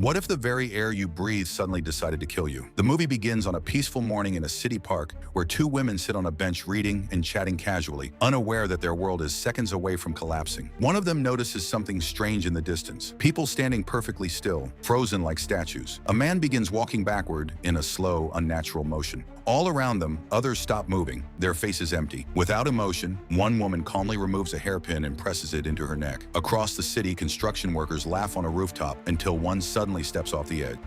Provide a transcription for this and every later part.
What if the very air you breathe suddenly decided to kill you? The movie begins on a peaceful morning in a city park where two women sit on a bench reading and chatting casually, unaware that their world is seconds away from collapsing. One of them notices something strange in the distance. People standing perfectly still, frozen like statues. A man begins walking backward in a slow, unnatural motion. All around them, others stop moving, their faces empty. Without emotion, one woman calmly removes a hairpin and presses it into her neck. Across the city, construction workers laugh on a rooftop until one suddenly steps off the edge.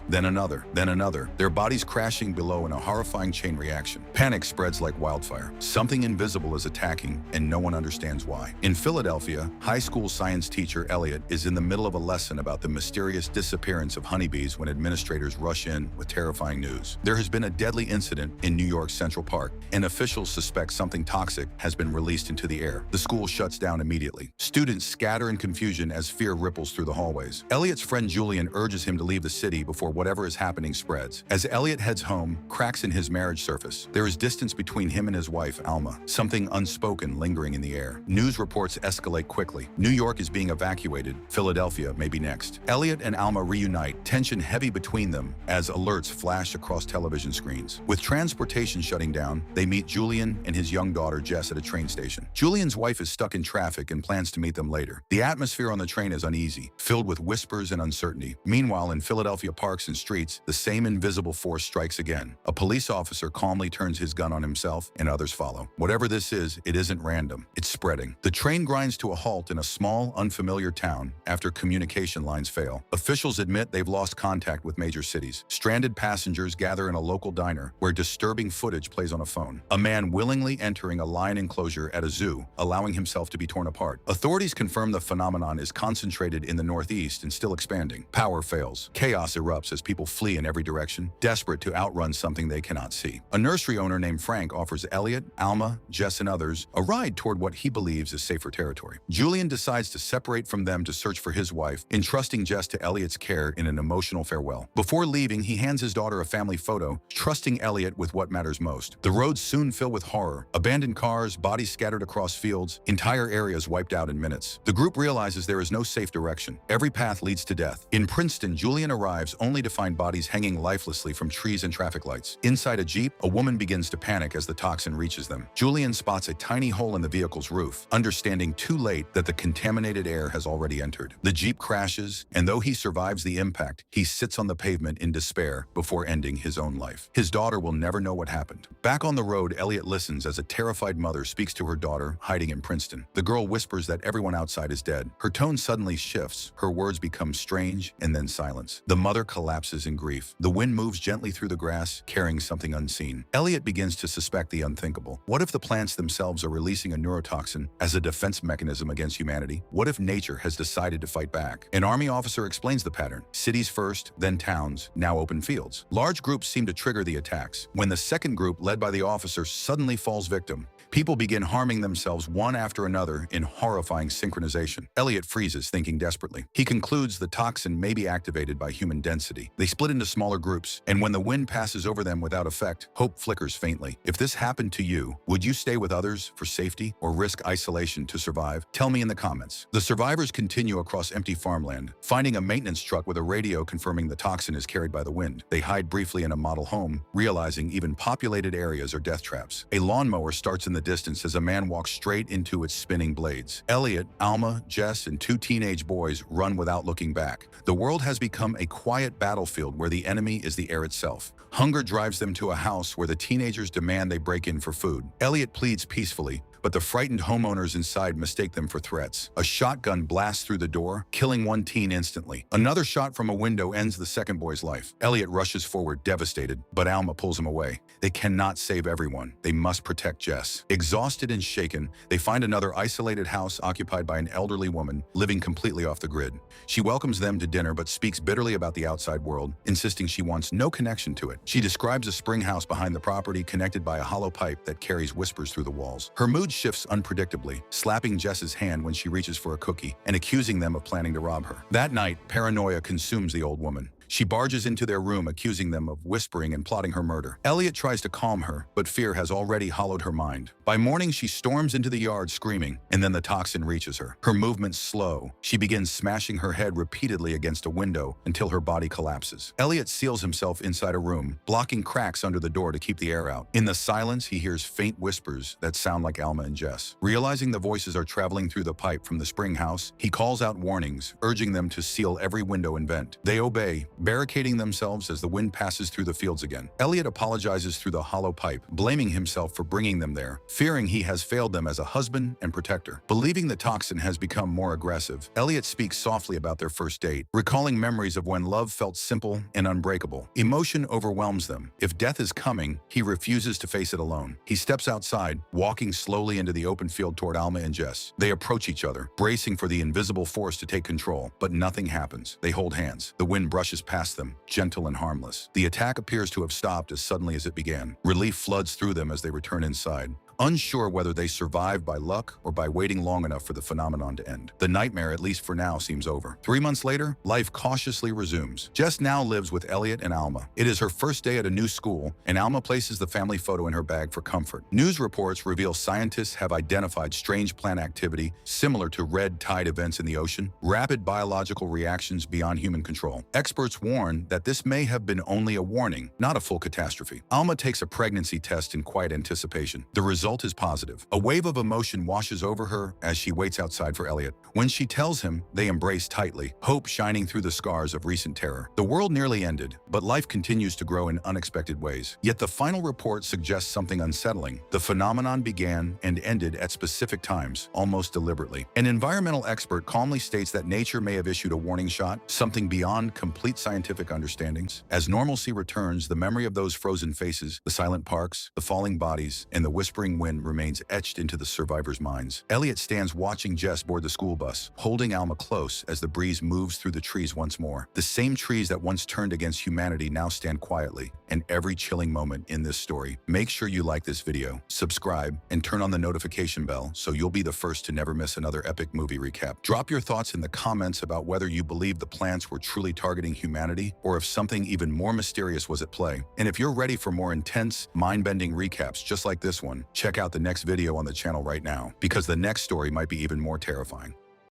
Then another, their bodies crashing below in a horrifying chain reaction. Panic spreads like wildfire. Something invisible is attacking, and no one understands why. In Philadelphia, high school science teacher Elliot is in the middle of a lesson about the mysterious disappearance of honeybees when administrators rush in with terrifying news. There has been a deadly incident in New York's Central Park, and officials suspect something toxic has been released into the air. The school shuts down immediately. Students scatter in confusion as fear ripples through the hallways. Elliot's friend Julian urges him to leave the city before whatever is happening spreads. As Elliot heads home, cracks in his marriage surface. There is distance between him and his wife, Alma, something unspoken lingering in the air. News reports escalate quickly. New York is being evacuated. Philadelphia may be next. Elliot and Alma reunite, tension heavy between them as alerts flash across television screens. With transportation shutting down, they meet Julian and his young daughter Jess at a train station. Julian's wife is stuck in traffic and plans to meet them later. The atmosphere on the train is uneasy, filled with whispers and uncertainty. Meanwhile, in Philadelphia parks and streets, the same invisible force strikes again. A police officer calmly turns his gun on himself, and others follow. Whatever this is, it isn't random. It's spreading. The train grinds to a halt in a small, unfamiliar town after communication lines fail. Officials admit they've lost contact with major cities. Stranded passengers gather in a local diner where disturbing footage plays on a phone. A man willingly entering a lion enclosure at a zoo, allowing himself to be torn apart. Authorities confirm the phenomenon is concentrated in the Northeast and still expanding. Power fails. Chaos erupts as people flee in every direction, desperate to outrun something they cannot see. A nursery owner named Frank offers Elliot, Alma, Jess, and others a ride toward what he believes is safer territory. Julian decides to separate from them to search for his wife, entrusting Jess to Elliot's care in an emotional farewell. Before leaving, he hands his daughter a family photo, trusting Elliot with what matters most. The roads soon fill with horror. Abandoned cars, bodies scattered across fields, entire areas wiped out in minutes. The group realizes there is no safe direction. Every path leads to death. In Princeton, Julian arrives only to find bodies hanging lifelessly from trees and traffic lights. Inside a Jeep, a woman begins to panic as the toxin reaches them. Julian spots a tiny hole in the vehicle's roof, understanding too late that the contaminated air has already entered. The Jeep crashes, and though he survives the impact, he sits on the pavement in despair before ending his own life. His daughter will never know what happened. Back on the road, Elliot listens as a terrified mother speaks to her daughter, hiding in Princeton. The girl whispers that everyone outside is dead. Her tone suddenly shifts, her words become strange, and then silence. The mother collapses in grief. The wind moves gently through the grass, carrying something unseen. Elliot begins to suspect the unthinkable. What if the plants themselves are releasing a neurotoxin as a defense mechanism against humanity? What if nature has decided to fight back? An army officer explains the pattern. Cities first, then towns, now open fields. Large groups seem to trigger the attacks. When the second group, led by the officer, suddenly falls victim, people begin harming themselves one after another in horrifying synchronization. Elliot freezes, thinking desperately. He concludes the toxin may be activated by human density. They split into smaller groups, and when the wind passes over them without effect, hope flickers faintly. If this happened to you, would you stay with others for safety or risk isolation to survive? Tell me in the comments. The survivors continue across empty farmland, finding a maintenance truck with a radio confirming the toxin is carried by the wind. They hide briefly in a model home, realizing even populated areas are death traps. A lawnmower starts in the distance as a man walks straight into its spinning blades. Elliot, Alma, Jess, and two teenage boys run without looking back. The world has become a quiet battlefield where the enemy is the air itself. Hunger drives them to a house where the teenagers demand they break in for food. Elliot pleads peacefully, but the frightened homeowners inside mistake them for threats. A shotgun blasts through the door, killing one teen instantly. Another shot from a window ends the second boy's life. Elliot rushes forward, devastated, but Alma pulls him away. They cannot save everyone. They must protect Jess. Exhausted and shaken, they find another isolated house occupied by an elderly woman living completely off the grid. She welcomes them to dinner but speaks bitterly about the outside world, insisting she wants no connection to it. She describes a spring house behind the property connected by a hollow pipe that carries whispers through the walls. Her mood shifts unpredictably, slapping Jess's hand when she reaches for a cookie and accusing them of planning to rob her. That night, paranoia consumes the old woman. She barges into their room, accusing them of whispering and plotting her murder. Elliot tries to calm her, but fear has already hollowed her mind. By morning, she storms into the yard screaming, and then the toxin reaches her. Her movements slow. She begins smashing her head repeatedly against a window until her body collapses. Elliot seals himself inside a room, blocking cracks under the door to keep the air out. In the silence, he hears faint whispers that sound like Alma and Jess. Realizing the voices are traveling through the pipe from the spring house, he calls out warnings, urging them to seal every window and vent. They obey, barricading themselves as the wind passes through the fields again. Elliot apologizes through the hollow pipe, blaming himself for bringing them there, fearing he has failed them as a husband and protector. Believing the toxin has become more aggressive, Elliot speaks softly about their first date, recalling memories of when love felt simple and unbreakable. Emotion overwhelms them. If death is coming, he refuses to face it alone. He steps outside, walking slowly into the open field toward Alma and Jess. They approach each other, bracing for the invisible force to take control, but nothing happens. They hold hands. The wind brushes past them, gentle and harmless. The attack appears to have stopped as suddenly as it began. Relief floods through them as they return inside, unsure whether they survived by luck or by waiting long enough for the phenomenon to end. The nightmare, at least for now, seems over. 3 months later, life cautiously resumes. Jess now lives with Elliot and Alma. It is her first day at a new school, and Alma places the family photo in her bag for comfort. News reports reveal scientists have identified strange plant activity similar to red tide events in the ocean, rapid biological reactions beyond human control. Experts warn that this may have been only a warning, not a full catastrophe. Alma takes a pregnancy test in quiet anticipation. The result is positive. A wave of emotion washes over her as she waits outside for Elliot. When she tells him, they embrace tightly, hope shining through the scars of recent terror. The world nearly ended, but life continues to grow in unexpected ways. Yet the final report suggests something unsettling. The phenomenon began and ended at specific times, almost deliberately. An environmental expert calmly states that nature may have issued a warning shot, something beyond complete scientific understandings. As normalcy returns, the memory of those frozen faces, the silent parks, the falling bodies, and the whispering wind remains etched into the survivors' minds. Elliot stands watching Jess board the school bus, holding Alma close as the breeze moves through the trees once more. The same trees that once turned against humanity now stand quietly, and every chilling moment in this story. Make sure you like this video, subscribe, and turn on the notification bell so you'll be the first to never miss another epic movie recap. Drop your thoughts in the comments about whether you believe the plants were truly targeting humanity or if something even more mysterious was at play. And if you're ready for more intense, mind-bending recaps just like this one, check out the next video on the channel right now, because the next story might be even more terrifying.